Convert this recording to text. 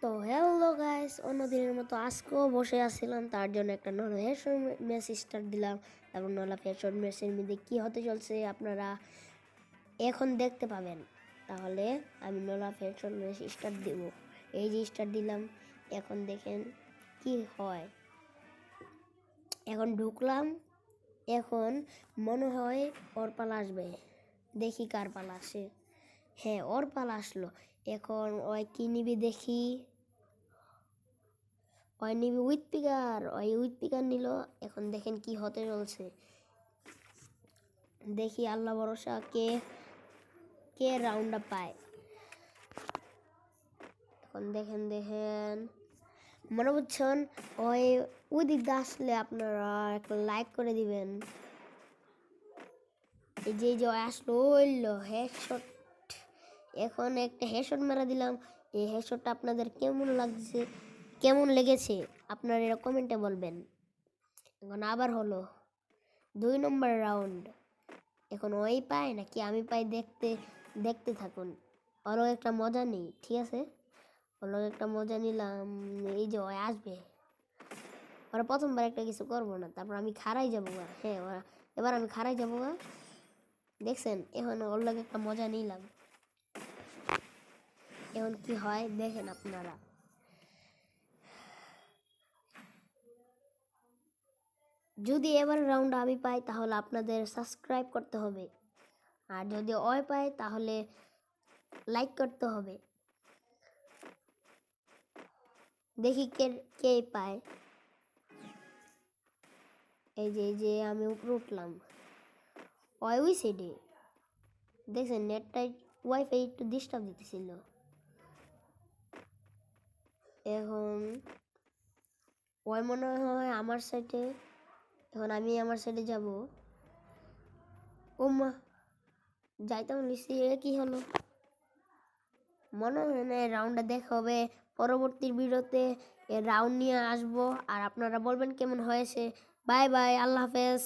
তো hello guys, অন্যদিনের মতো আজকেও বসে আসছিলাম, তার জন্য একটা নোটিফিকেশন মেসেজ স্টার্ট দিলাম। তারপর নোটিফিকেশন মেসেজের মধ্যে কী হতে চলছে আপনারা এখন দেখতে পাবেন। তাহলে আমি নোটিফিকেশন মেসেজ স্টার্ট দেব। এই যে স্টার্ট দিলাম, এখন দেখেন কি হয়। এখন ঢুকলাম, এখন মনে হয় ওর পালা আসবে, দেখি কার পালা আসে। হ্যাঁ, ওর পালা আসলো। এখন ওই কি নিবি দেখি। ওই নিবি উইথ পিকার নিল। এখন দেখেন কি হতে চলছে, দেখি আল্লাহ ভরসা কে কে রাউন্ড আপ পায়। এখন দেখেন মনে বুঝছেন, ওই দিক দিয়ে আসলে আপনারা একটা লাইক করে দিবেন। এই যে আসলো হইলো হেডশট। এখন একটা হেডশট মেরা দিলাম। এই হেডশটটা আপনাদের কেমন লেগেছে আপনারা এরা কমেন্টে বলবেন। এখন আবার হলো 2 নম্বর রাউন্ড। এখন ওই পায় নাকি আমি পাই, দেখতে থাকুন। ওরও একটা মজা নেই, ঠিক আছে? ওরও একটা মজা নিলাম। এই যে ওই আসবে, ওরা প্রথমবার একটা কিছু করবো না, তারপর আমি খাড়াই যাবো। হ্যাঁ, এবার আমি খাড়াই যাবো। দেখছেন, এখন ওর লাগে একটা মজা নিলাম। এখন কি হয় দেখেন আপনারা। যদি এবার রাউন্ড আমি পাই তাহলে আপনাদের সাবস্ক্রাইব করতে হবে, আর যদি ওই পাই তাহলে লাইক করতে হবে। দেখি কে পায়। এই যে আমি উপরে উঠলাম, ওই সাইডে দেখছেন নেটটা ওয়াইফাই একটু ডিস্টার্ব দিতেছিল। এখন ওই মনে হয় আমার সাইডে। এখন আমি আমার সাইডে যাব। ও মা, যাইতাম লিসি, কি হলো? মনে হয় না রাউন্ডটা দেখা হবে। পরবর্তী ভিডিওতে রাউন্ড নিয়ে আসবো, আর আপনারা বলবেন কেমন হয়েছে। বাই বাই, আল্লাহ হাফেজ।